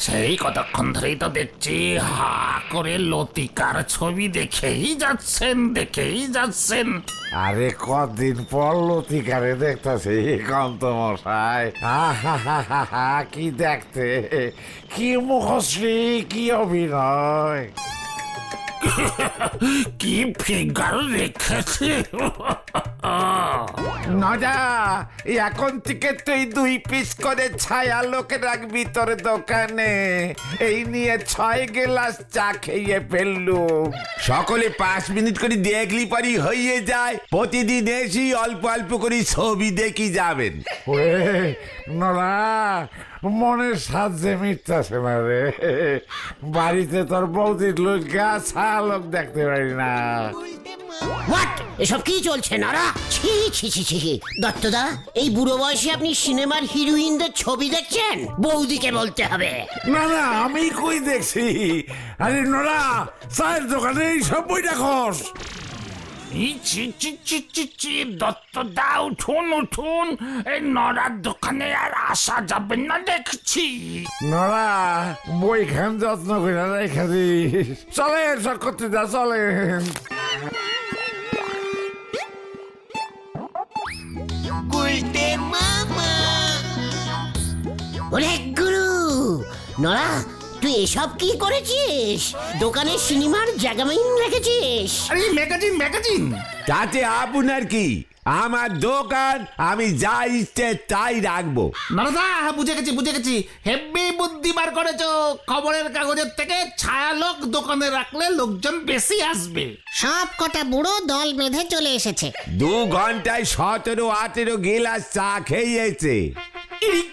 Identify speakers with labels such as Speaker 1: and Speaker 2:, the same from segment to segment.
Speaker 1: সেই কতক্ষণ ধরেই তো দেখছি হা করে লতিকার ছবি দেখেই যাচ্ছেন।
Speaker 2: আরে কদিন পর লতিকারে দেখতেছি কান্ত মশাই। কি দেখতে, কি মুখশ্রী, কি অভিনয়,
Speaker 1: কি ফিগার রেখেছে।
Speaker 2: নজা এখন থেকে তুই 2 পিস করে ছায়া লোক রাখবি তোর দোকানে। এই নিয়ে 6 গ্লাস চা খেয়ে ফেললু। সকলে 5 মিনিট করে দেখলি পরই হয়ে যায়। প্রতিদিন এসি অল্প অল্প করে ছবি দেখি যাবেন। নড়া মনের সাহায্যে মিটতেছে না রে। বাড়িতে তোর বৌদির লইগা ছায়া লোক দেখতে পারি না।
Speaker 3: হোয়াট এসব কি চলছে নারা? ছি ছি ছি ছি। দত্তদা, এই বুড়ো বয়সে আপনি সিনেমার হিরোইনদের ছবি দেখছেন? বৌদিকে বলতে হবে।
Speaker 2: না না, আমি কই দেখছি। আরে নোরা, চায়ের দোকানে এই সব বই রাখস।
Speaker 1: দত্তদা উঠুন, এই নড়ার দোকানে আর আসা যাবে না দেখছি।
Speaker 2: নোরা বই খান যত্ন করে রেখে দিস। চলেন সব করতে যা, চলেন।
Speaker 3: ওরে গুরু, নরা তুই এসব কি করেছিস? দোকানে সিনেমার জাগামাইন রেখেছিস?
Speaker 1: আরে ম্যাগাজিন
Speaker 2: তাতে আপনার কি? আমার দোকান, আমি যা ইচ্ছে তাই রাখবো।
Speaker 1: নারদা বুঝে গেছি, হেব্বি বুদ্ধি বার করেছো। খবরের কাগজের থেকে ছায়ালোক দোকানে রাখলে লোকজন বেশি আসবে।
Speaker 3: সব কটা বুড়ো দল বেঁধে চলে এসেছে।
Speaker 2: 2 ঘন্টায় 17-18 গিলাস চা খেয়েছে।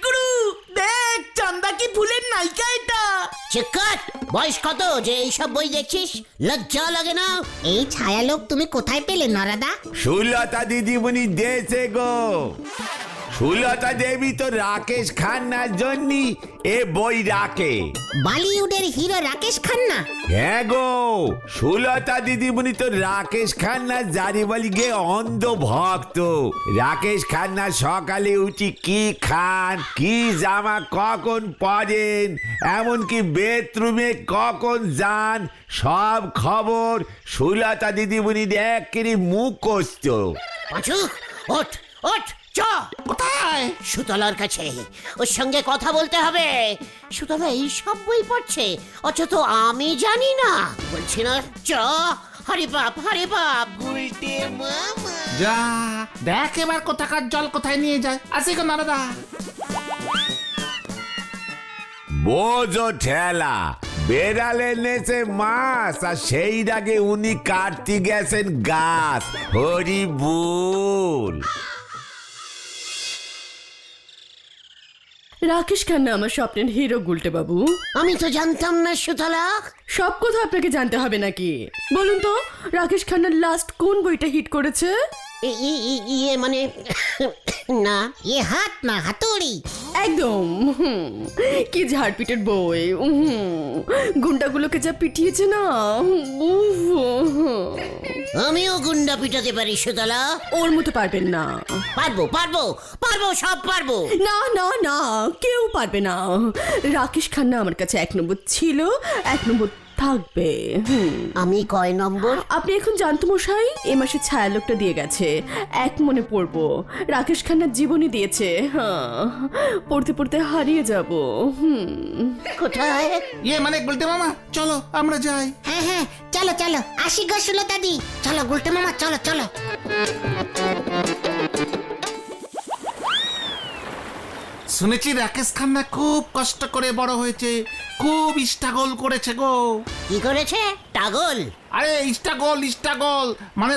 Speaker 4: গুরু দেখ, চান্দা কি ভুলের নায়িকা এটা?
Speaker 3: চিৎকার! বয়স কত যে এইসব বই দেখছিস? লজ্জা লাগে না? এই ছায়ালোক তুমি কোথায় পেলে নরাদা?
Speaker 2: সুলতা দিদিমণি দিয়েছে গো। সুলতা দেবী তো রাকেশ খান্নার জন্য এ বই রাখে।
Speaker 3: বলিউডের হিরো রাকেশ খান্না?
Speaker 2: হ্যাঁ গো, সুলতা দিদিমণি তো রাকেশ খান্নার জারিবালি গে অন্ধ ভক্ত। রাকেশ খান্না সকালে উঠি কি খান, কি জামা কখন পরেন, এমনকি বেডরুমে কখন যান, সব খবর সুলতা দিদিমণির একেবারে মুখস্থ।
Speaker 3: পাঁচু, ওঠ ওঠ, চ। কোথায়? সুতলার কাছে। ওর সঙ্গে কথা বলতে হবে। সুতলা এই সব বই পড়ছে, অথচ আমি জানি না। বলছি না, চ। হরি বাপ।
Speaker 1: যা দেখ এবার কোথাকার জল কোথায় নিয়ে যায়। আসি গো নারদা।
Speaker 2: বোঝো ঠেলা, বেড়ালে নেছে মাছ, আর সেই আগে উনি কাটতে গেছেন গাছ। হরি বল।
Speaker 4: রাকেশ খান্না আমার স্বপ্নের হিরো গুলটে বাবু।
Speaker 3: আমি তো জানতাম না সুতলা।
Speaker 4: সব কথা আপনাকে জানতে হবে নাকি? বলুন তো, রাকেশ খান্নার লাস্ট কোন বইটা হিট করেছে?
Speaker 3: ইয়ে মানে না, হাত না, হাতুড়ি।
Speaker 4: একদম। কি ঝাড়পিটের বই। গুন্ডাগুলোকে যা পিটিয়েছে না।
Speaker 3: আমিও গুন্ডা পিটাতে পারি সুতলা।
Speaker 4: ওর মতো পারবেন না।
Speaker 3: পারবো, সব পারবো।
Speaker 4: না না না, কেউ পারবে না। রাকেশ খান্না আমার কাছে 1 নম্বর ছিল, 1 নম্বর থাকবে।
Speaker 3: আমি কয় নম্বর?
Speaker 4: আপনি এখন জানতো মশাই, এ মাসে ছায়ালোকটা দিয়ে গেছে। 1 মনে পড়বো। রাকেশ খান্নার জীবনী দিয়েছে। পড়তে পড়তে হারিয়ে যাব।
Speaker 3: কোথায়?
Speaker 1: ইয়ে মানে বলতে মামা, চলো আমরা যাই।
Speaker 3: হ্যাঁ, চলো আসি গো সুলতা দি। চলো গুলটে মামা, চলো।
Speaker 1: শুনেছি রাকেশ খান্না খুব কষ্ট করে বড় হয়েছে, খুব স্ট্রাগল করেছে গো।
Speaker 3: কি করেছে? টাগল?
Speaker 1: আরে স্ট্রাগল মানে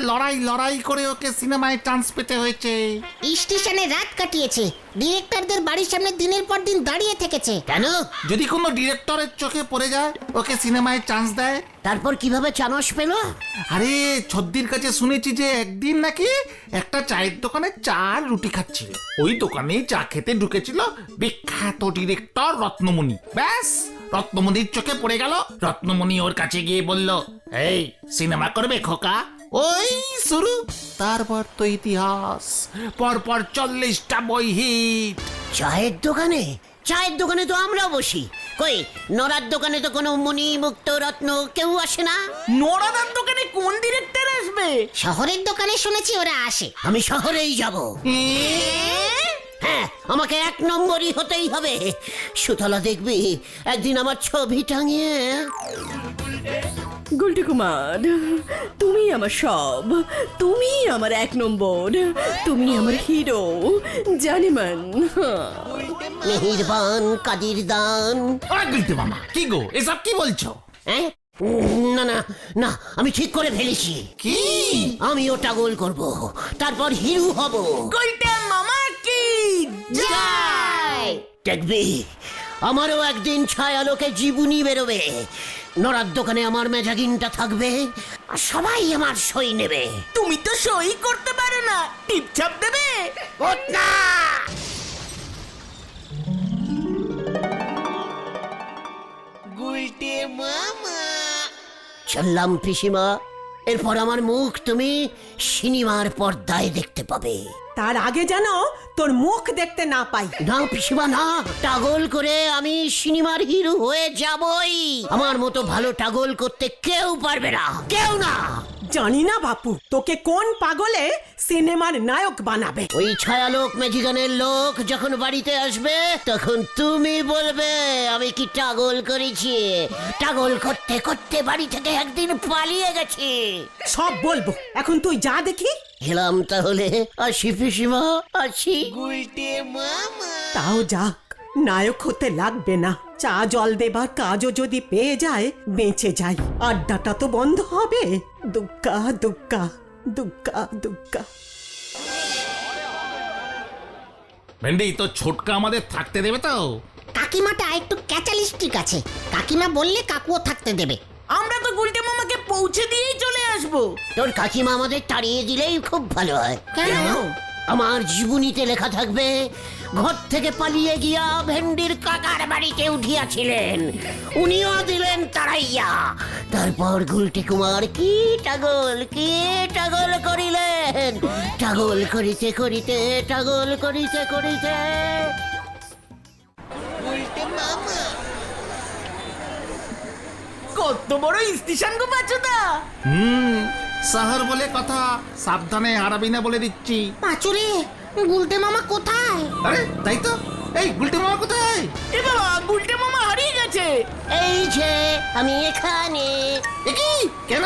Speaker 1: লড়াই করে ওকে সিনেমায় চান্স পেতে হয়েছে।
Speaker 3: স্টেশনে রাত কাটিয়েছে, ডিরেক্টরদের বাড়ির সামনে দিনের পর দিন দাঁড়িয়ে থেকেছে। কেন?
Speaker 1: যদি কোনো ডিরেক্টরের চোখে পড়ে যায়, ওকে সিনেমায় চান্স দেয়।
Speaker 3: তারপর কিভাবে চানস পেল?
Speaker 1: আরে ছদ্দির কাছে শুনেছি যে একদিন নাকি একটা চায়ের দোকানে চা আর রুটি খাচ্ছিল। ওই দোকানেই চা খেতে ঢুকেছিল বিখ্যাত ডিরেক্টর রত্নমণি। ব্যাস, রত্নমণির চোখে পড়ে গেল। রত্নমণি ওর কাছে গিয়ে বলল, এই সিনেমা করবে খোকা? ওই শুরু। তারপর তো ইতিহাস, পরপর 40টা বই হিট।
Speaker 3: চায়ের দোকানে তো আমরাও বসি, কই নড়ার দোকানে তো কোনো মণি মুক্ত রত্ন কেউ আসে না।
Speaker 5: নোরাদার দোকানে কোন ডিরেক্টর আসবে?
Speaker 3: শহরের দোকানে শুনেছি ওরা আসে। আমি শহরেই যাব। হ্যাঁ, আমাকে 1 নম্বরই হতেই হবে। সুতলা দেখবি একদিন আমার ছবি টাঙিয়ে।
Speaker 4: গুলটি কুমার, তুমি আমার সব, তুমি আমার 1 নম্বর, তুমি আমার হিরো জানিমান।
Speaker 3: মেহেরবান কাদির দান।
Speaker 1: ওরা গুলটে মামা কি গো এসব কি বলছো?
Speaker 3: হ্যাঁ? না না না, আমি ঠিক করে ফেলেছি।
Speaker 1: কি?
Speaker 3: আমি ওটা গোল করব, তারপর হিরো হব।
Speaker 5: গুলটে মামা কি
Speaker 3: জয়! দেখবি আমারও একদিন ছায়ালোকে জীবনী বেরোবে। নড়ার দোকানে আমার মেজাগিনটা থাকবে আর সবাই আমার সই নেবে।
Speaker 5: তুমি তো সই করতে পারো না, টিপছাপ দেবে।
Speaker 3: ওঠ না! চললাম পিসিমা, এরপর আমার মুখ তুমি সিনেমার পর্দায় দেখতে পাবে।
Speaker 6: তার আগে যেন তোর মুখ দেখতে না পাই।
Speaker 3: না পিসিমা না, টাগল করে আমি সিনেমার হিরো হয়ে যাবই। আমার মতো ভালো টাগল করতে কেউ পারবে না, কেউ না।
Speaker 6: জানি না বাপু, তোকে কোন পাগলে সিনেমার নায়ক বানাবে।
Speaker 3: ওই ছায়ালোক ম্যাজিকানের লোক যখন বাড়িতে আসবে তখন তুমি বলবে আমি কি টাগল করেছি। টাগল করতে করতে বাড়ি থেকে একদিন পালিয়ে গেছি।
Speaker 6: সব বলবো, এখন তুই যা দেখি।
Speaker 3: গেলাম তাহলে, আসি পিসিমা, আসি।
Speaker 6: তাও যাক, নায়ক হতে লাগবে না। চা জল দেবার কাজও যদি পেয়ে যায় বেঁচে যাই। আড্ডাটা তো বন্ধ হবে। দুক্কা দুক্কা দুক্কা দুক্কা।
Speaker 1: ভেন্ডি তো ছোটকা আমাদের থাকতে দেবে তো?
Speaker 3: কাকিমাটা একটু ক্যাচালিস্টিক আছে। কাকিমা বললে কাকুও থাকতে দেবে।
Speaker 5: আমরা তো গুলটে মামাকে পৌঁছে দিয়েই চলে আসবো।
Speaker 3: তোর কাকিমা আমাদের তাড়িয়ে দিলেই খুব ভালো হয়।
Speaker 5: কেন?
Speaker 3: আমার জীবনীতে লেখা থাকবে ঘর থেকে পালিয়ে গিয়া ভেন্ডির কাকার বাড়িতে উঠিয়াছিলেন, উনিও দিলেন তাড়াইয়া। তারপর গুলটি কুমার কি টাগল করিলেন। টাগল করিতে করিতে টাগল করিতে করিতে
Speaker 5: কত বড় স্টেশন গো বাচ্চাদা।
Speaker 1: শহর বলে কথা, সাবধানে হারাবি না বলে দিচ্ছি।
Speaker 3: পাঁচুরে গুলটে মামা কোথায়?
Speaker 1: আরে তাই তো, এই গুলটে মামা কোথায়?
Speaker 5: এ বাবা, গুলটে মামা হারিয়ে গেছে।
Speaker 3: এই যে আমি এখানে।
Speaker 1: এ কি? কেন?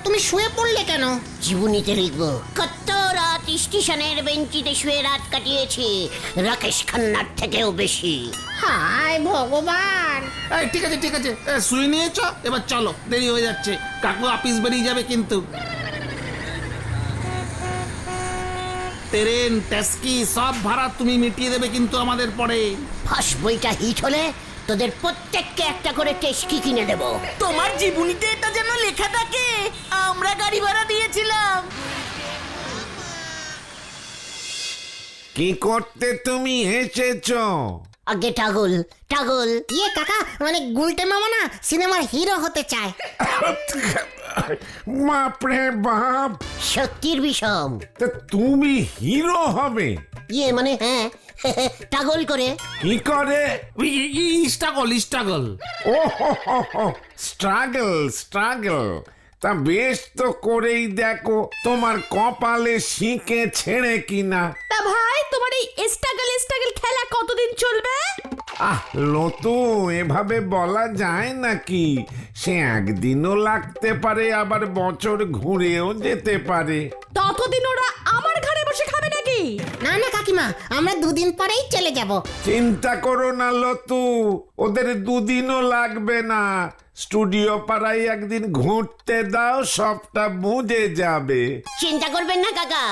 Speaker 3: তুমি শুয়ে পড়লে কেন? জীবনীতে লিখবো কত রাত স্টেশনের বেঞ্চিতে শুয়ে রাত কাটিয়েছি, রাকেশ খান্নার থেকেও বেশি। হায় ভগবান!
Speaker 1: এই ঠিক আছে ঠিক আছে, শুয়ে নিয়েছ, এবার চলো, দেরি হয়ে যাচ্ছে। কাকু অফিস বেরিয়ে যাবে কিন্তু। ট্রেন ট্যাক্সি সব ভাড়া তুমি মিটিয়ে দেবে কিন্তু আমাদের পরে।
Speaker 3: ফার্স্ট বইটা হিট হলে তোদের প্রত্যেককে একটা করে টেস্কি কিনে দেব।
Speaker 5: তোমার জীবনীতে এটা যেন লেখা থাকে আমরা গাড়ি ভাড়া দিয়েছিলাম।
Speaker 2: কি করতে তুমি এসেছো?
Speaker 3: আগে টাগল ইয়ে কাকা, মানে গুলটে মামা না সিনেমার হিরো হতে চায়।
Speaker 2: বাপরে বাপ,
Speaker 3: সত্যির বিষম।
Speaker 2: তা তুমি হিরো হবে?
Speaker 3: ইয়ে মানে হ্যাঁ, টাগল করে।
Speaker 2: কি করে?
Speaker 1: স্ট্রাগল।
Speaker 2: ও স্ট্রাগল। তা বেশ তো করেই দেখো তোমার কপালে শিঁকে ছেড়ে কিনা।
Speaker 4: তা ভাই, তোমার এই স্ট্রাগল খেলা কতদিন চলবে?
Speaker 2: আহ লতু, এভাবে বলা যায় নাকি? সে একদিনও লাগতে পারে, আবার বছর ঘুরেও যেতে পারে।
Speaker 4: ততদিন ওরা আমার ঘরে বসে খাবে নাকি?
Speaker 3: না না কাকিমা, আমরা 2 দিন পরেই চলে যাব।
Speaker 2: চিন্তা করো না লতু, ওদের 2 দিনও লাগবে না। স্টুডিও পাড়ায় একদিন ঘুরতে দাও, সবটা বুঝে যাবে।
Speaker 3: চিন্তা করবেন না কাকা,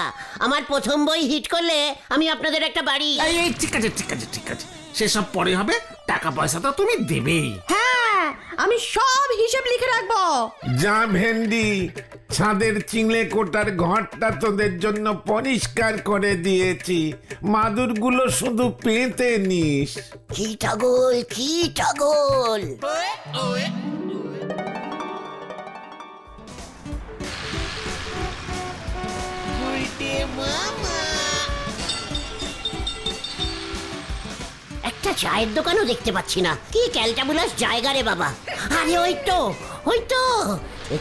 Speaker 3: আমার প্রথম বই হিট করলে আমি আপনাদের একটা বাড়ি।
Speaker 1: এই ঠিক আছে ঠিক আছে ঠিক আছে, সেসব পরে হবে। টাকা পয়সা তো তুমি দেবেই।
Speaker 4: হ্যাঁ, আমি সব হিসেব লিখে রাখবো।
Speaker 2: যা ভেন্ডি, ছাদের চিংড়ে কোটার ঘরটা তোদের জন্য পরিষ্কার করে দিয়েছি। মাদুরগুলো শুধু পেতে নিস।
Speaker 3: কি টাগল। একটা চায়ের দোকানও দেখতে পাচ্ছি না। কি ক্যালটাবুলাস জায়গা রে বাবা। আরে ওই তো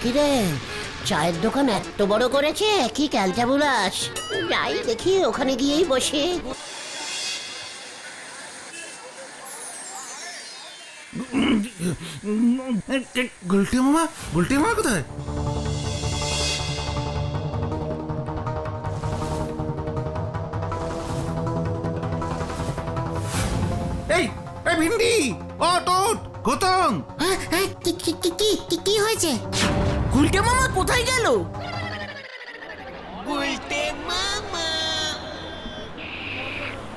Speaker 3: কি রে, চায়ের দোকান এত বড় করেছে, কি ক্যালটাবুলাস। যাই দেখি ওখানে গিয়েই বসে।
Speaker 1: গুলটে মামা কোথায়? এই ভিন্ডি, ওট গতং।
Speaker 3: কি হয়েছে?
Speaker 5: গুলটে মামা কোথায় গেল?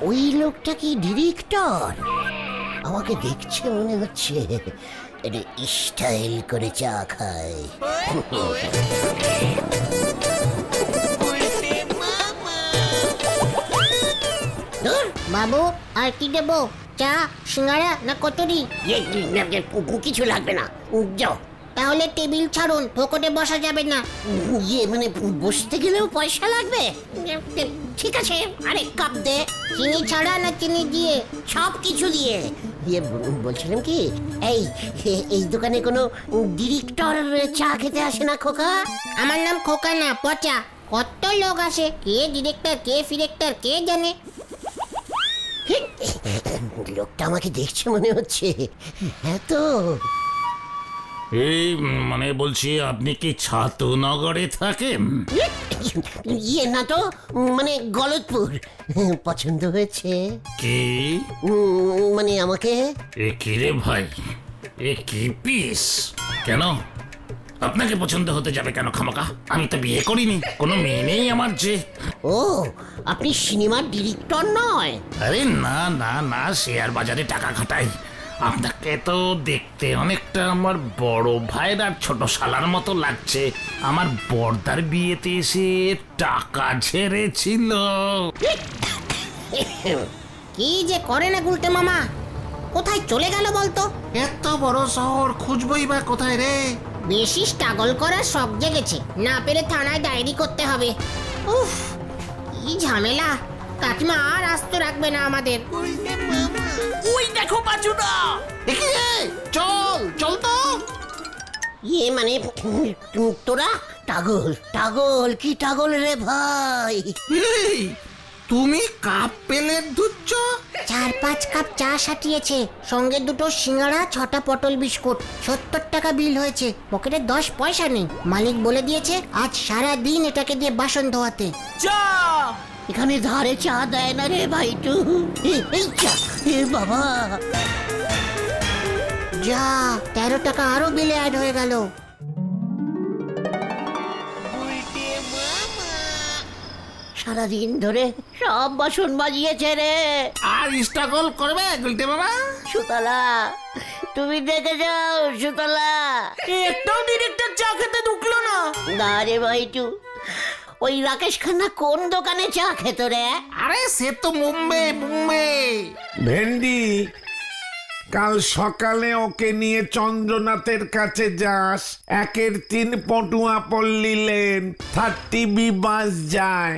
Speaker 3: ওই লোকটা কি ডিরেক্টর? আমাকে দেখছে মনে হচ্ছে। এটা স্টাইল করে চা খায়। বাবু আর কি দেবো? চা, সিঙ্গাড়া না কচুরি? কিছু লাগবে না, যাও। তাহলে টেবিল ছাড়ুন, ফোকটে বসা যাবে না। মানে বসতে গেলেও পয়সা লাগবে। ঠিক আছে, আরেক কাপ দে। চিনি ছাড়া না চিনি দিয়ে? সব কিছু দিয়ে। বলছিলাম কি, এই দোকানে কোনো ডিরেক্টর চা খেতে আসে না খোকা? আমার নাম খোকা না, পচা। কত লোক আসে, কে ডিরেক্টর কে ফিরেক্টর কে জানে। লোকটা আমাকে দেখছে মনে হচ্ছে। এত
Speaker 1: এই মানে বলছি, আপনি কি ছাতুনগরে থাকেন?
Speaker 3: না তো, মানে গলতপুর। পছন্দ হয়েছে?
Speaker 1: কি
Speaker 3: মানে আমাকে?
Speaker 1: এ কি রে ভাই, এ কি পিস? কেন আপনাকে পছন্দ হতে যাবে কেন খামাকা? আমি তো বিয়ে করিনি, কোনো মেয়ে নেই আমার যে।
Speaker 3: ও, আপনি সিনেমার ডিরেক্টর নয়?
Speaker 1: আরে না, শেয়ার বাজারে টাকা খাটাই। আপনাকে তো দেখতে অনেকটা আমার বড় ভাইয়ের আর ছোট শালার মতো লাগছে। আমার বর্দার বিয়েতে এসে টাকা ঝেড়েছিল।
Speaker 3: কি যে করে না গুলটে মামা, কোথায় চলে গেল বলতো?
Speaker 1: এত বড় শহর খুঁজবই বা কোথায় রে?
Speaker 3: বেশি স্ট্রাগল করার শখ জেগেছে, না পেরে থানায় ডায়েরি করতে হবে। উফ, কি ঝামেলা। কাকিমা আর আস্ত রাখবে না আমাদের।
Speaker 5: ওই দেখো পাচুদা।
Speaker 1: চল তো।
Speaker 3: মানে তোরা টাগল কি টাগল রে ভাই?
Speaker 1: এই, তুমি কাপ পেলেট ধুচ্ছ?
Speaker 3: 4-5 কাপ চা সাটিয়েছে, সঙ্গে 2টো সিঙ্গাড়া, 6টা পটল বিস্কুট। 70 টাকা বিল হয়েছে। পকেটে 10 পয়সা নেই। মালিক বলে দিয়েছে আজ সারা দিন এটাকে দিয়ে বাসন ধোয়াতে।
Speaker 5: চা
Speaker 3: এখানে ধারে চা দেয় না রে ভাইটু। এই চা, বাবা যা, 13 টাকা আরো বিলে অ্যাড হয়ে গেল। সারাদিন ধরে সব বাসন বাজিয়েছে রে।
Speaker 1: আর স্ট্রাগল করবে গুলটে মামা?
Speaker 3: সুতলা, তুমি দেখে যাও সুতলা।
Speaker 5: একটাও ডিরেক্টর চা খেতে ঢুকলো না।
Speaker 3: না রে ভাইটু, ওই রাকেশ খান্না কোন দোকানে চা খেত রে?
Speaker 1: আরে সে তো মুম্বাই।
Speaker 2: ভেন্ডি, কাল সকালে ওকে নিয়ে চন্দ্রনাথের কাছে যাস। 1-এর 3 পটুয়া পল্লী লেন, 30B বাস যায়।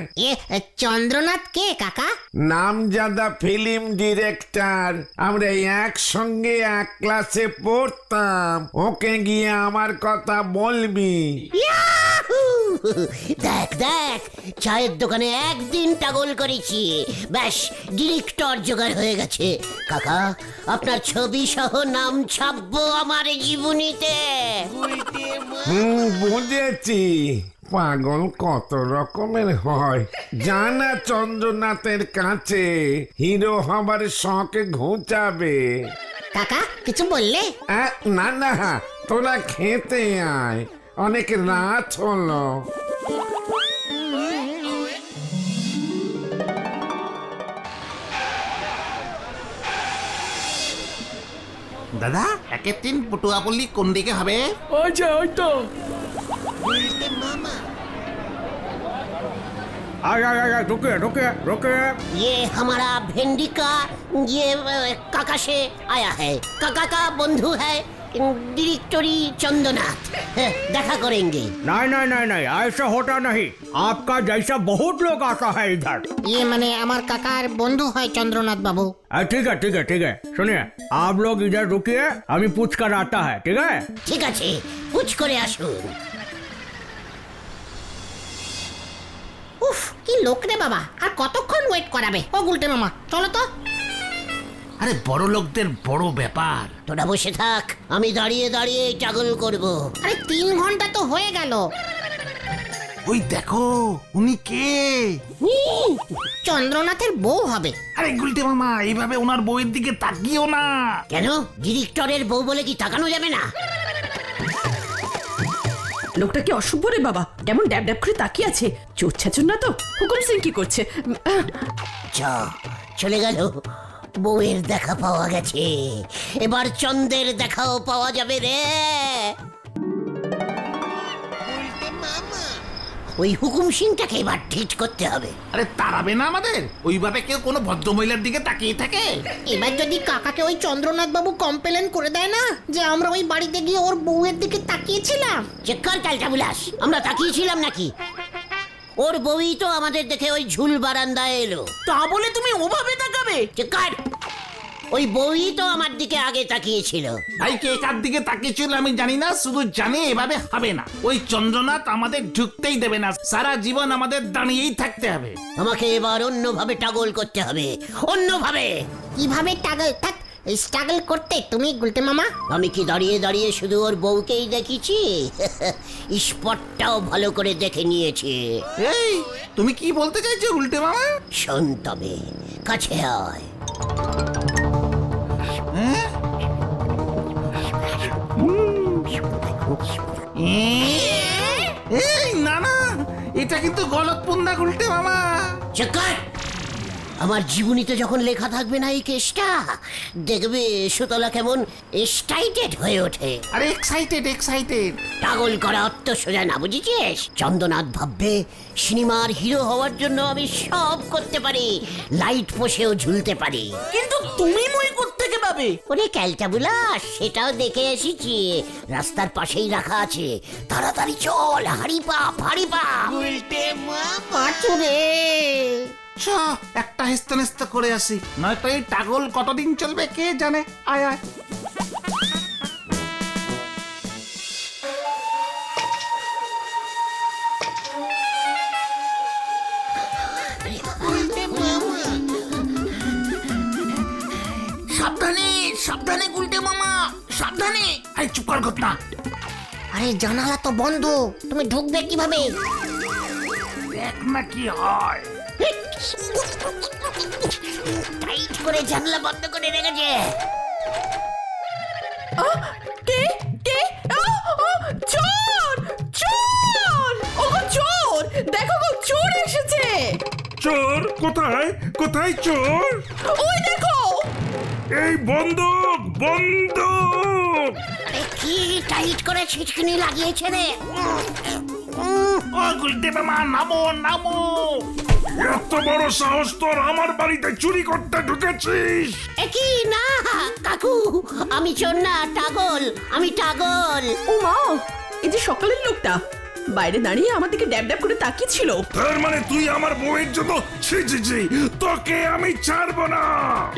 Speaker 3: চন্দ্রনাথ কে কাকা?
Speaker 2: নামজাদা ফিল্ম ডিরেক্টর। আমরা একসঙ্গে এক ক্লাসে পড়তাম। ওকে গিয়ে আমার কথা বলবি।
Speaker 3: দেখ চায়ের দোকানে একদিন টাগল করেছি, ব্যাস ডিরেক্টর জোগাড় হয়ে গেছে। কাকা, আপনার ছবি সহ নাম ছাপবো আমার জীবনীতে।
Speaker 2: বুঝেছি, পাগল কত রকমের হয়। জানা চন্দ্রনাথের কাছে হিরো হবার শখ ঘুচাবে।
Speaker 3: কাকা কিছু বললে?
Speaker 2: না, তোরা খেতে আয়, অনেক রাত হলো।
Speaker 1: দাদা, 1-এর 3 পটুয়াপল্লী কোন দিকে হবে?
Speaker 5: ওই যে ওই তো।
Speaker 7: रुके
Speaker 3: ये हमारा भिंडी का ये काका से आया है। काका का बंधु है, डिरेक्टरी चंद्रनाथ দেখা করেंगे।
Speaker 7: नहीं नहीं नहीं नहीं ऐसा होता नहीं। आपका जैसा बहुत लोग आता है इधर।
Speaker 3: ये মানে আমার কাকার বন্ধু হয় চন্দ্রনাথ বাবু।
Speaker 7: ठीक है ठीक है ठीक है। सुनिए आप लोग इधर रुकिए, अभी पूछ कर आता है। ठीक है
Speaker 3: ঠিক আছে, পুছ করে আসুন। উফ, কি লোক রে বাবা, আর কতক্ষণ ওয়েট করাবে? ও গুলটে মামা চলো তো।
Speaker 1: আরে বড় লোকদের বড় ব্যাপার।
Speaker 3: তোরা বসে থাক, আমি দাঁড়িয়ে দাঁড়িয়ে টাগল করব। আরে 3 ঘন্টা তো হয়ে গেল।
Speaker 1: ওই দেখো, উনি কে?
Speaker 3: চন্দ্রনাথের বউ হবে।
Speaker 1: আরে গুলটে মামা, এইভাবে ওনার বউয়ের দিকে তাকিও না।
Speaker 3: কেন, ডিরেক্টরের বউ বলে কি তাকানো যাবে না?
Speaker 4: লোকটা কি অসভ্য রে বাবা, কেমন ড্যাব ড্যাব করে তাকিয়ে আছে। চোর ছাচুর না তো? হুকুম সিং কি করছে?
Speaker 3: চলে গেল, বউয়ের দেখা পাওয়া গেছে, এবার চন্দ্রের দেখাও পাওয়া যাবে রে। ওই হুকুম সিংটাকে এবার ঠিক করতে হবে।
Speaker 1: আরে তাড়াবে না আমাদের? ওইভাবে কেউ কোনো ভদ্রমহিলার দিকে তাকিয়ে থাকে?
Speaker 3: এবার যদি কাকাকে ওই চন্দ্রনাথ বাবু কমপ্লেন করে দেয় না যে আমরা ওই বাড়িতে গিয়ে ওর বউয়ের দিকে তাকিয়েছিলাম। চেক কর কালটা বিলাস, আমরা তাকিয়েছিলাম নাকি? ওর বউই তো আমাদের দেখে ওই ঝুল বারান্দায় এলো।
Speaker 5: তা বলে তুমি ওভাবে তাকাবে?
Speaker 3: চেক কর, ওই বউই তো আমার দিকে আগে তাকিয়েছিল।
Speaker 1: ভাই কে কার দিকে তাকিয়েছিল আমি জানি না, শুধু জানি এভাবে হবে না। ওই চন্দ্রনাথ আমাদের ঢুকতেই দেবে না, সারা জীবন আমাদের দাঁড়িয়েই থাকতে হবে।
Speaker 3: আমাকে এবার অন্যভাবে টাগল করতে হবে, অন্যভাবে। কিভাবে টাগল? থাক, স্ট্রাগল করতে তুমি গুলটে মামা। আমি কি দাঁড়িয়ে দাঁড়িয়ে শুধু ওর বউকেই দেখিছি? স্পটটাও ভালো করে দেখে নিয়েছি।
Speaker 1: এই তুমি কি বলতে চাইছো গুলটে মামা?
Speaker 3: শোন তবে, কাছে আয়।
Speaker 1: এই না না, এটা কিন্তু গলত পুন্দা গুলটে মামা।
Speaker 3: চক্কর, আমার জীবনীতে যখন লেখা থাকবে না এই কেসটা, দেখবে সুতলা কেমন এক্সাইটেড হয়ে ওঠে।
Speaker 1: আরে এক্সাইটেড এক্সাইটেড।
Speaker 3: পাগল করা অত সোজা না, বুঝেছিস? চন্দ্রনাথ ভাববে সিনেমার হিরো হওয়ার জন্য আমি সব করতে পারি, লাইট পোষেও ঝুলতে পারি।
Speaker 5: কিন্তু তুমি মই কোত্থেকে পাবে?
Speaker 3: ওরে ক্যালটা বুলাস, সেটাও দেখে এসেছি, রাস্তার পাশেই রাখা আছে। তাড়াতাড়ি চল, হাড়ি পাপ হাড়ি পাপ। পাঁচুরে
Speaker 1: চ একটা হেস্তা নেস্তা করে আসি, নয়তো এই টাগল কতদিন চলবে কে জানে। আয় আয়।
Speaker 5: সাবধানে সাবধানে গুলটে মামা, সাবধানে।
Speaker 1: আরে চুপ কর ঘটনা।
Speaker 3: আরে জানালা তো বন্ধ, তুমি ঢুকবে কিভাবে?
Speaker 1: দেখ না কি হয়।
Speaker 3: টাইট করে জানলা বন্ধ করে রেখেছে।
Speaker 4: কে কে? চোর চোর! ও চোর! দেখো গো, চোর এসেছে।
Speaker 2: চোর কোথায়? কোথায় চোর?
Speaker 4: ওই দেখো।
Speaker 2: এই বন্দুক বন্দুক!
Speaker 3: আরে কি টাইট করে ছিটকিনি লাগিয়েছে রে।
Speaker 1: ও গুলটে মামা নামো নামো।
Speaker 2: এত বড় সাহস তোর, আমার বাড়িতে চুরি করতে ঢুকেছিস?
Speaker 3: একই না কাকু, আমি চোর না, টাগল, আমি টাগল।
Speaker 4: ও মা, এই যে সকালের লোকটা বাইরে দাঁড়িয়ে আমার দিকে ড্যাব ড্যাব করে তাকিয়েছিল।
Speaker 2: তার মানে তুই আমার বউয়ের জন্য? ছি ছি ছি, তোকে আমি ছাড়বো না।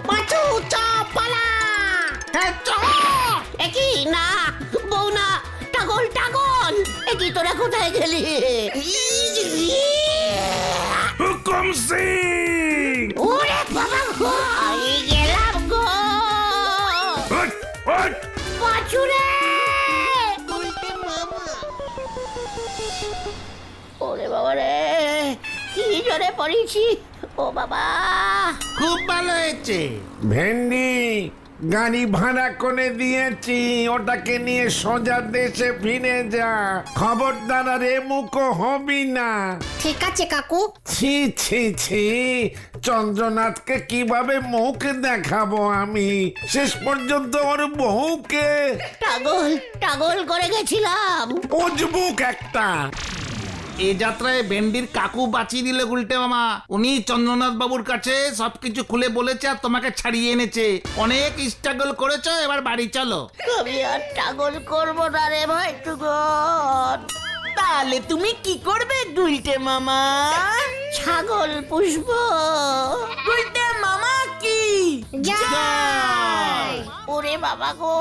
Speaker 3: পাঁচু চাপ পালা।
Speaker 1: হ্যাঁ চ।
Speaker 3: একই না, বউ না, টাগল টাগল। একই তোরা কোথায় গেলি?
Speaker 2: হুকুম সিং!
Speaker 3: ওরে বাবা গো, আমি গেলাম গো।
Speaker 2: ওঠ, ওঠ!
Speaker 3: পাঁচুরে! ওরে বাবা রে, কি জোরে পড়েছি। ও বাবা,
Speaker 1: খুব ভালো হয়েছে।
Speaker 2: ভেন্ডি, গাড়ি ভাড়া করে দিয়েছি, ওটাকে নিয়ে সোজা দেশে ফিরে যা। খবরদার রে মুখো হবি না।
Speaker 3: ঠিক আছে কাকু।
Speaker 2: ছি ছি ছি, চন্দ্রনাথকে কিভাবে মুখ দেখাবো আমি? শেষ পর্যন্ত ওর বউকে
Speaker 3: টাগল টাগল করে গেছিলাম।
Speaker 2: উজবুক একটা।
Speaker 1: এ যাত্রায় ভেন্ডির কাকু বাঁচিয়ে দিলে গুলটে মামা। উনি চন্দ্রনাথ বাবুর কাছে সবকিছু খুলে বলেছে আর তোমাকে ছাড়িয়ে এনেছে। অনেক স্ট্রাগল করেছো, এবার বাড়ি চলো।
Speaker 3: আমি আর টাগল করবো না রে ভাই টুকন।
Speaker 5: তাহলে তুমি কি করবে গুলটে মামা?
Speaker 3: ছাগল পুষব।
Speaker 5: গুলটে মামা কি
Speaker 3: ওরে বাবা গো,